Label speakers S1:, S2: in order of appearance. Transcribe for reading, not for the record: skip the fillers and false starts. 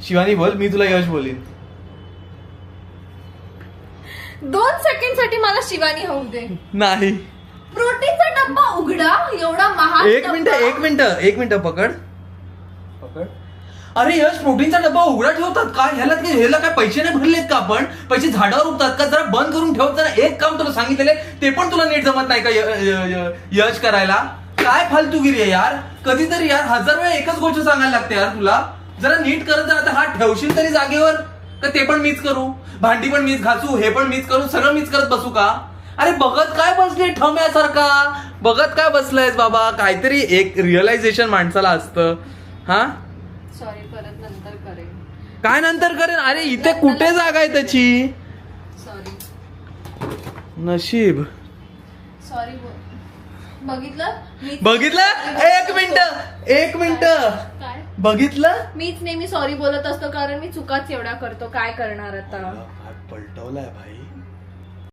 S1: शिवानी बोल, मी तुला यश बोलीन.
S2: 2 सेकंड साठी मला शिवानी होऊ दे.
S1: नाही.
S2: प्रोटीनचा डब्बा उघडा, एवढा महाग.
S1: एक मिनिट पकड. अरे यश, प्रोटीनचा डब्बा उघडा ठेवतात का? ह्याला काय पैसे नाही भरलेत का आपण? पैसे झाडावर उगतात का? जरा बंद करून ठेवत. जरा एक काम तुला सांगितलेले ते पण तुला नीट जमत नाही का यश करायला? काय फालतूगिरी आहे यार. कधीतरी यार 1000 वेळा एकच गोष्ट सांगायला लागते यार तुला. जरा नीट करत जा. आता हा ठेवशील तरी जागेवर का ते पण मीच करू? भांडी पण मीच घासू, हे पण मीच करू, सगळं मीच करत बसू का? अरे बघत काय बसले ठम्यासारखा? बघत काय बसलायस बाबा? काहीतरी एक रिअलायझेशन माणसाला असतं. हा
S2: सॉरी, परत नंतर करेन.
S1: काय नंतर करेन? अरे इथे कुठे जागा आहे त्याची?
S2: सॉरी.
S1: नशीब.
S2: सॉरी. बघितलं?
S1: एक मिनिट
S2: काय
S1: बघितलं?
S2: मीच नेहमी सॉरी बोलत असतो कारण मी चुकाच एवढ्या करतो. काय करणार आता?
S1: काय पलटवलाय भाई.